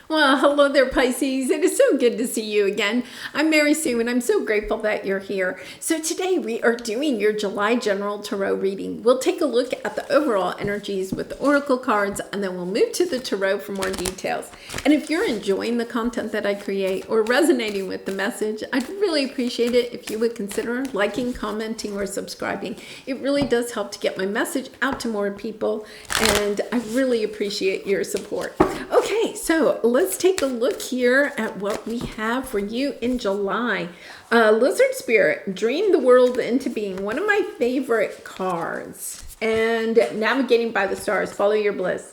Well, hello there, Pisces. It is so good to see you again. I'm Mary Sue, and I'm so grateful that you're here. So today we are doing your July General Tarot reading. We'll take a look at the overall energies with the Oracle cards, and then we'll move to the Tarot for more details. And if you're enjoying the content that I create or resonating with the message, I'd really appreciate it if you would consider liking, commenting, or subscribing. It really does help to get my message out to more people, and I really appreciate your support. Okay, so let's take a look here at what we have for you in July. Lizard Spirit, Dream the World into Being, one of my favorite cards. And Navigating by the Stars, Follow Your Bliss.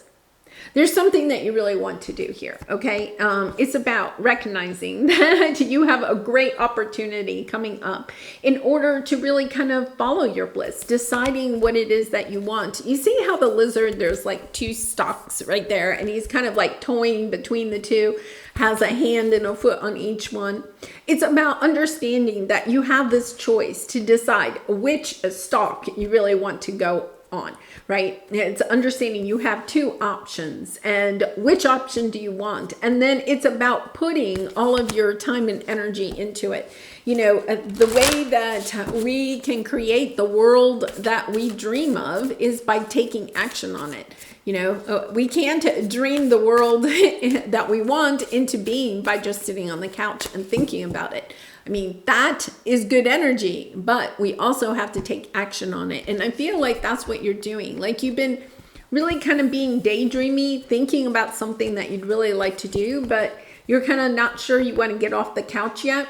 There's something that you really want to do here, okay? It's about recognizing that you have a great opportunity coming up in order to really kind of follow your bliss, deciding what it is that you want. You see how the lizard, there's like two stalks right there, and he's kind of like toying between the two, has a hand and a foot on each one. It's about understanding that you have this choice to decide which stalk you really want to go on, right? It's understanding you have two options and which option do you want? And then it's about putting all of your time and energy into it. You know, the way that we can create the world that we dream of is by taking action on it. You know, we can't dream the world that we want into being by just sitting on the couch and thinking about it. I mean, that is good energy, but we also have to take action on it. And I feel like that's what you're doing. Like you've been really kind of being daydreamy, thinking about something that you'd really like to do, but you're kind of not sure you want to get off the couch yet.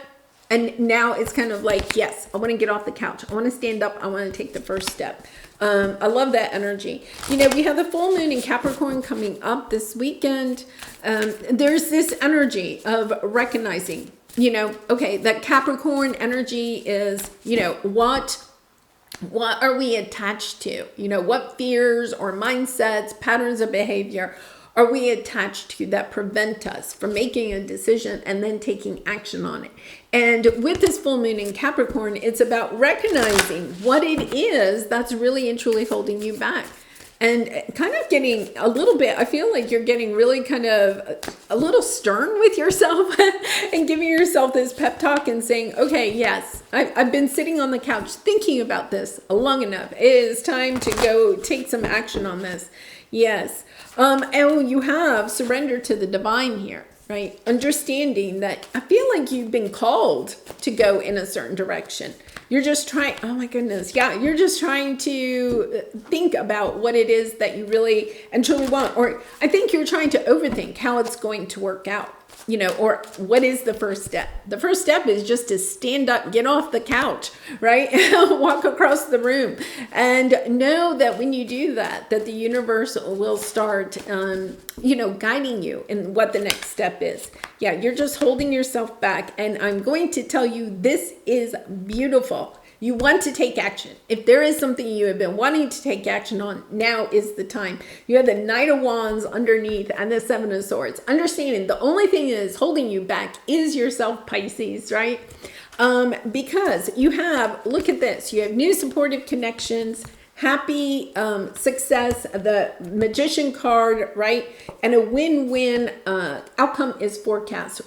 And now it's kind of like, yes, I want to get off the couch. I want to stand up. I want to take the first step. I love that energy. You know, we have the full moon in Capricorn coming up this weekend. There's this energy of recognizing, you know, okay, that Capricorn energy is, you know, what are we attached to? You know, what fears or mindsets, patterns of behavior are we attached to that prevent us from making a decision and then taking action on it? And with this full moon in Capricorn, it's about recognizing what it is that's really and truly holding you back. And kind of getting a little bit, I feel like you're getting really kind of a little stern with yourself and giving yourself this pep talk and saying, okay, yes, I've been sitting on the couch thinking about this long enough. It is time to go take some action on this. Yes. And you have surrender to the divine here, right? Understanding that I feel like you've been called to go in a certain direction. You're just trying, oh my goodness, yeah, you're just trying to think about what it is that you really and truly want. Or I think you're trying to overthink how it's going to work out, you know, or what is the first step? The first step is just to stand up, get off the couch, right? Walk across the room and know that when you do that, that the universe will start, you know, guiding you in what the next step is. Yeah, you're just holding yourself back. And I'm going to tell you, this is beautiful. You want to take action. If there is something you have been wanting to take action on, now is the time. You have the Knight of Wands underneath and the Seven of Swords. Understanding the only thing that is holding you back is yourself, Pisces, right? Because you have, look at this, you have new supportive connections, happy success, the Magician card, right? And a win-win outcome is forecast.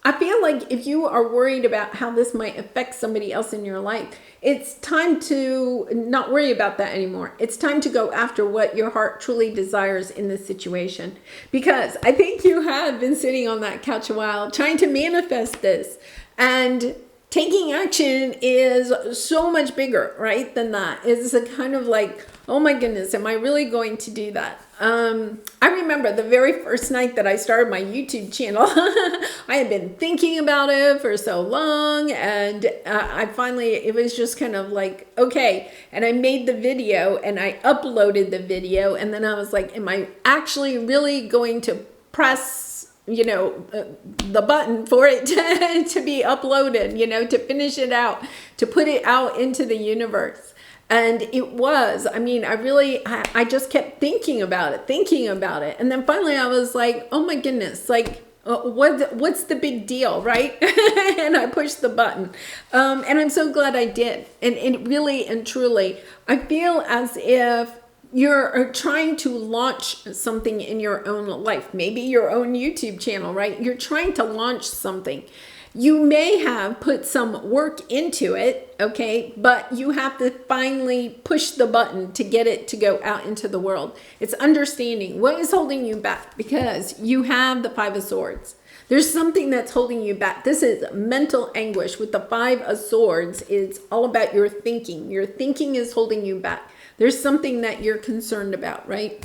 I feel like if you are worried about how this might affect somebody else in your life, it's time to not worry about that anymore. It's time to go after what your heart truly desires in this situation. Because I think you have been sitting on that couch a while trying to manifest this. And taking action is so much bigger, right, than that. It's a kind of like, oh my goodness, am I really going to do that? I remember the very first night that I started my YouTube channel, I had been thinking about it for so long, and I finally, it was just kind of like, okay, and I made the video and I uploaded the video, and then I was like, am I actually really going to press, you know, the button for it to be uploaded, you know, to finish it out, to put it out into the universe? And it was, I mean, I just kept thinking about it. And then finally I was like, oh my goodness, like, what's the big deal, right? And I pushed the button. And I'm so glad I did. And it really and truly, I feel as if you're trying to launch something in your own life, maybe your own YouTube channel, right? You're trying to launch something. You may have put some work into it, okay, but you have to finally push the button to get it to go out into the world. It's understanding what is holding you back, because you have the Five of Swords. There's something that's holding you back. This is mental anguish with the Five of Swords. It's all about your thinking. Your thinking is holding you back. There's something that you're concerned about, right?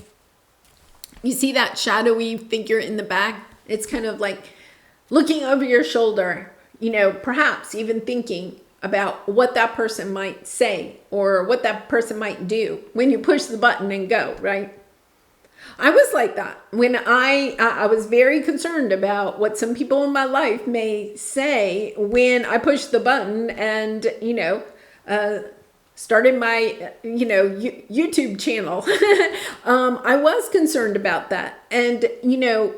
You see that shadowy figure in the back? It's kind of like looking over your shoulder, you know, perhaps even thinking about what that person might say or what that person might do when you push the button and go, right? I was like that when I was very concerned about what some people in my life may say when I pushed the button and, you know, started my, you know, YouTube channel. I was concerned about that. And, you know,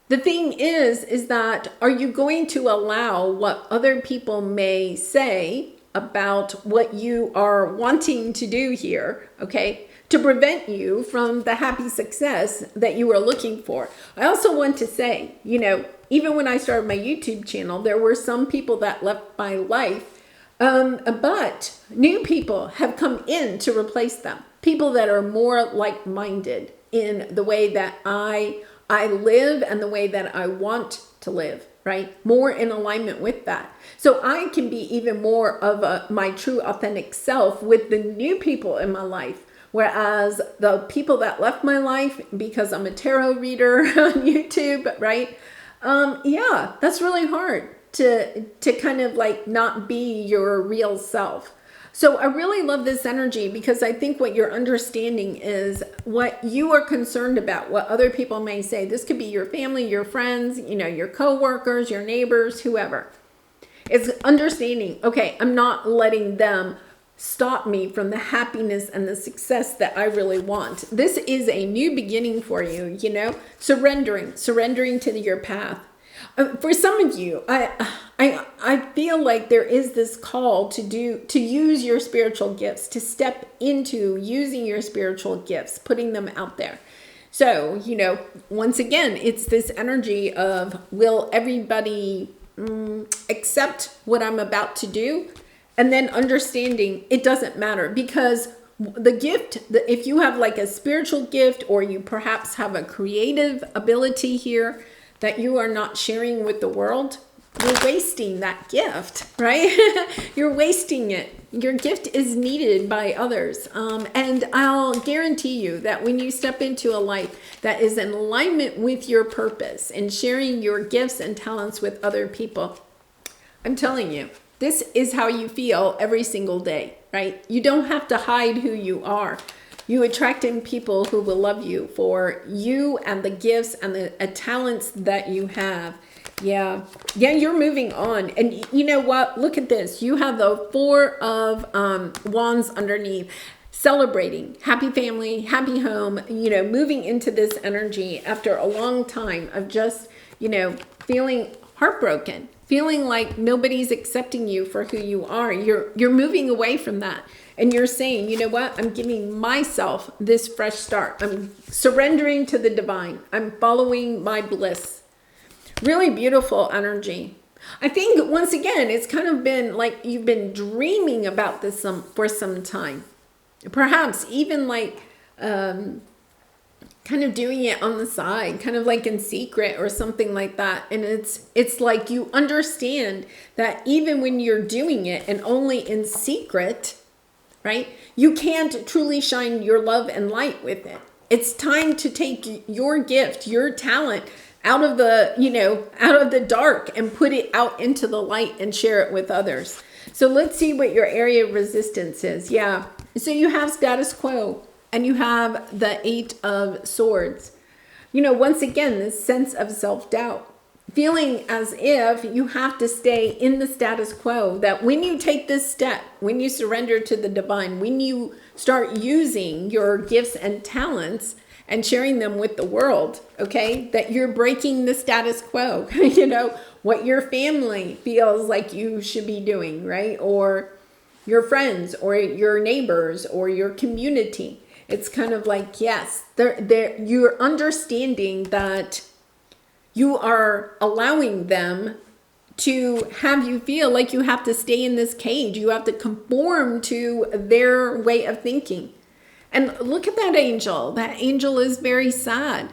the thing is that are you going to allow what other people may say about what you are wanting to do here, okay, to prevent you from the happy success that you are looking for? I also want to say, you know, even when I started my YouTube channel, there were some people that left my life, but new people have come in to replace them. People that are more like-minded in the way that I live and the way that I want to live, right? More in alignment with that. So I can be even more of my true authentic self with the new people in my life. Whereas the people that left my life because I'm a tarot reader on YouTube, right? Yeah, that's really hard to kind of like not be your real self. So I really love this energy because I think what you're understanding is what you are concerned about, what other people may say. This could be your family, your friends, you know, your coworkers, your neighbors, whoever. It's understanding, okay, I'm not letting them stop me from the happiness and the success that I really want. This is a new beginning for you, you know, surrendering to your path. For some of you, I feel like there is this call to use your spiritual gifts, to step into using your spiritual gifts, putting them out there. So, you know, once again, it's this energy of, will everybody accept what I'm about to do? And then understanding it doesn't matter, because the gift, if you have like a spiritual gift, or you perhaps have a creative ability here that you are not sharing with the world, you're wasting that gift, right? You're wasting it. Your gift is needed by others. And I'll guarantee you that when you step into a life that is in alignment with your purpose and sharing your gifts and talents with other people, I'm telling you, this is how you feel every single day, right? You don't have to hide who you are. You attract in people who will love you for you and the gifts and the talents that you have. Yeah, you're moving on. And you know what? Look at this. You have the Four of Wands underneath. Celebrating, happy family, happy home, you know, moving into this energy after a long time of just, you know, feeling heartbroken, feeling like nobody's accepting you for who you are. You're moving away from that. And you're saying, you know what? I'm giving myself this fresh start. I'm surrendering to the divine. I'm following my bliss. Really beautiful energy. I think, once again, it's kind of been like you've been dreaming about this for some time. Perhaps even like kind of doing it on the side, kind of like in secret or something like that. And it's like you understand that even when you're doing it and only in secret, right, you can't truly shine your love and light with it. It's time to take your gift, your talent out of the, you know, out of the dark and put it out into the light and share it with others. So let's see what your area of resistance is. Yeah. So you have status quo and you have the Eight of Swords. You know, once again, this sense of self-doubt. Feeling as if you have to stay in the status quo, that when you take this step, when you surrender to the divine, when you start using your gifts and talents and sharing them with the world, okay, that you're breaking the status quo, you know, what your family feels like you should be doing, right? Or your friends or your neighbors or your community. It's kind of like, yes, you're understanding that you are allowing them to have you feel like you have to stay in this cage. You have to conform to their way of thinking. And look at that angel. That angel is very sad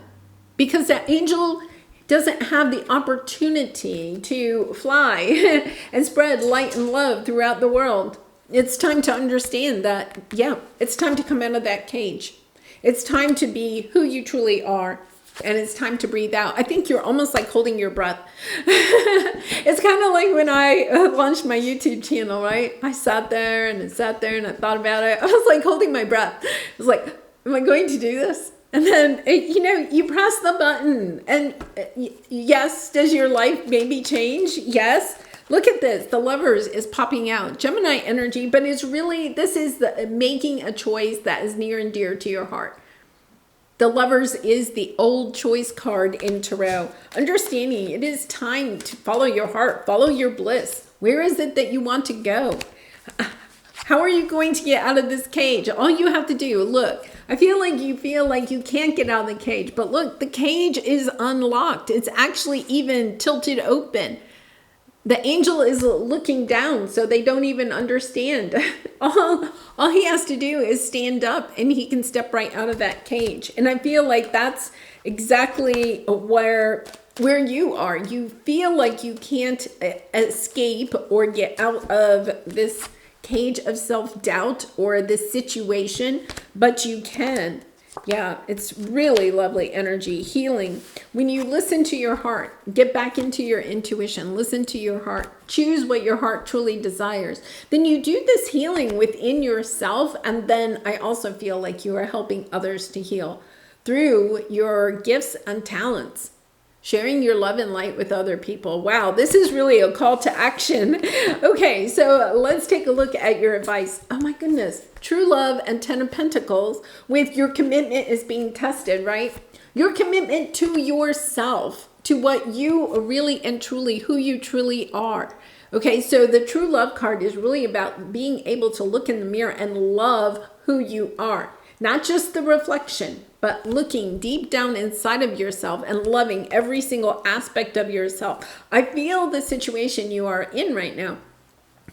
because that angel doesn't have the opportunity to fly and spread light and love throughout the world. It's time to understand that, yeah, it's time to come out of that cage. It's time to be who you truly are. And it's time to breathe out. I think you're almost like holding your breath. It's kind of like when I launched my YouTube channel, right? I sat there and I thought about it. I was like holding my breath. I was like, am I going to do this? And then, you press the button and yes, does your life maybe change? Yes. Look at this. The Lovers is popping out. Gemini energy, but it's really, this is the making a choice that is near and dear to your heart. The Lovers is the old choice card in Tarot. Understanding it is time to follow your heart, follow your bliss. Where is it that you want to go? How are you going to get out of this cage? All you have to do, look, I feel like you can't get out of the cage, but look, the cage is unlocked. It's actually even tilted open. The angel is looking down, so they don't even understand. All he has to do is stand up and he can step right out of that cage. And I feel like that's exactly where you are. You feel like you can't escape or get out of this cage of self-doubt or this situation, but you can. Yeah, it's really lovely energy, healing. When you listen to your heart, get back into your intuition, listen to your heart, choose what your heart truly desires. Then you do this healing within yourself. And then I also feel like you are helping others to heal through your gifts and talents. Sharing your love and light with other people. Wow, this is really a call to action. Okay, so let's take a look at your advice. Oh my goodness. True love and 10 of Pentacles with your commitment is being tested, right? Your commitment to yourself, to what you really and truly, who you truly are. Okay, so the true love card is really about being able to look in the mirror and love who you are. Not just the reflection, but looking deep down inside of yourself and loving every single aspect of yourself. I feel the situation you are in right now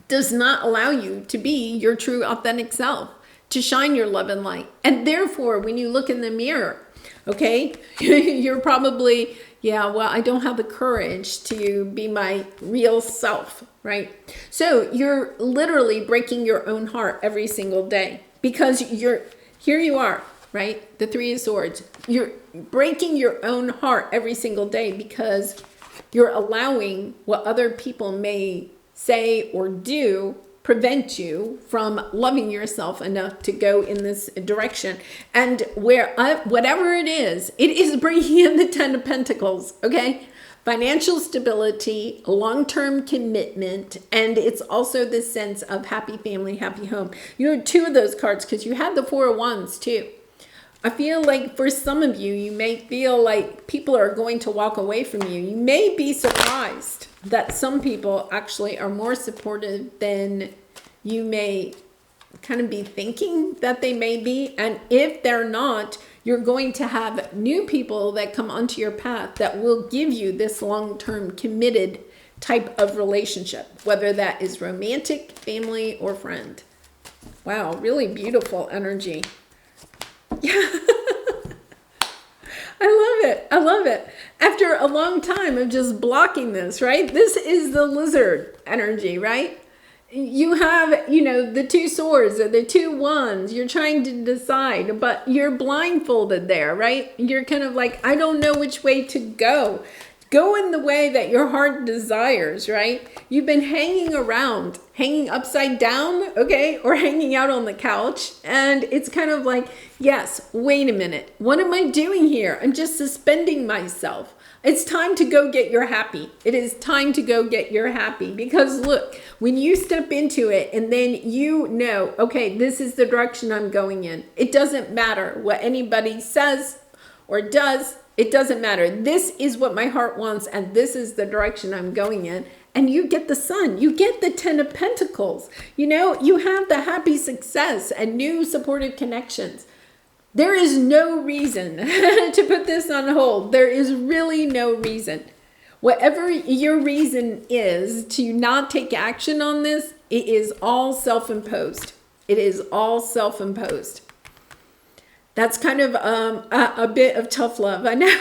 does not allow you to be your true authentic self, to shine your love and light. And therefore, when you look in the mirror, okay, you're probably, yeah, well, I don't have the courage to be my real self, right? So you're literally breaking your own heart every single day because here you are, right? The Three of Swords. You're breaking your own heart every single day because you're allowing what other people may say or do prevent you from loving yourself enough to go in this direction. And whatever it is bringing in the 10 of Pentacles, okay? Financial stability, long-term commitment, and it's also this sense of happy family, happy home. You know, two of those cards, because you had the Four of Wands too. I feel like for some of you, you may feel like people are going to walk away from you. You may be surprised that some people actually are more supportive than you may kind of be thinking that they may be. And if they're not, you're going to have new people that come onto your path that will give you this long-term committed type of relationship, whether that is romantic, family, or friend. Wow, really beautiful energy. Yeah. I love it. After a long time of just blocking this, right? This is the lizard energy, right? You have, the two swords or the two wands. You're trying to decide, but you're blindfolded there, right? You're kind of like, I don't know which way to go. Go in the way that your heart desires, right? You've been hanging around, hanging upside down, okay? Or hanging out on the couch. And it's kind of like, yes, wait a minute. What am I doing here? I'm just suspending myself. It's time to go get your happy. It is time to go get your happy. Because look, when you step into it and then you know, okay, this is the direction I'm going in. It doesn't matter what anybody says or does. It doesn't matter. This is what my heart wants and this is the direction I'm going in. And you get the Sun. You get the 10 of Pentacles. You have the happy success and new supportive connections. There is no reason to put this on hold. There is really no reason. Whatever your reason is to not take action on this, it is all self-imposed. It is all self-imposed. That's kind of a bit of tough love, I know,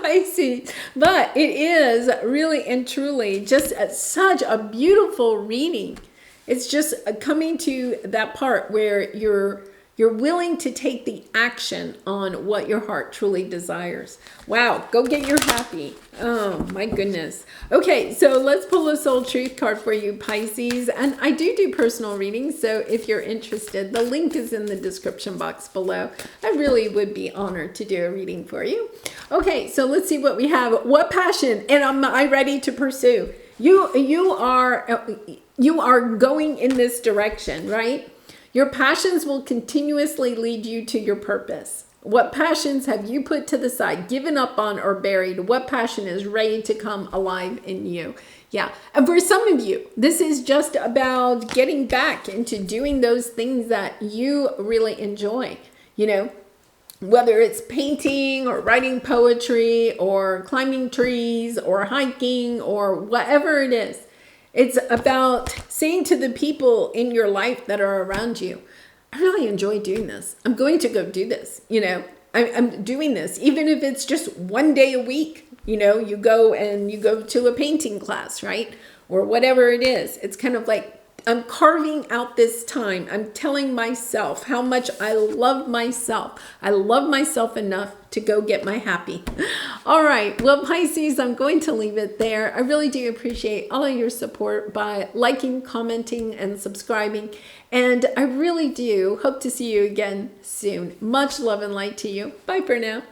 Pisces. But it is really and truly just such a beautiful reading. It's just coming to that part where you're willing to take the action on what your heart truly desires. Wow, go get your happy. Oh my goodness. Okay, so let's pull a soul truth card for you, Pisces. And I do personal readings, so if you're interested, the link is in the description box below. I really would be honored to do a reading for you. Okay, so let's see what we have. What passion and am I ready to pursue? You are going in this direction, right? Your passions will continuously lead you to your purpose. What passions have you put to the side, given up on, or buried? What passion is ready to come alive in you? Yeah. And for some of you, this is just about getting back into doing those things that you really enjoy, you know, whether it's painting or writing poetry or climbing trees or hiking or whatever it is. It's about saying to the people in your life that are around you, I really enjoy doing this. I'm going to go do this. You know, I'm doing this, even if it's just one day a week. You know, you go to a painting class, right? Or whatever it is. It's kind of like, I'm carving out this time. I'm telling myself how much I love myself. I love myself enough to go get my happy. All right. Well, Pisces, I'm going to leave it there. I really do appreciate all of your support by liking, commenting, and subscribing. And I really do hope to see you again soon. Much love and light to you. Bye for now.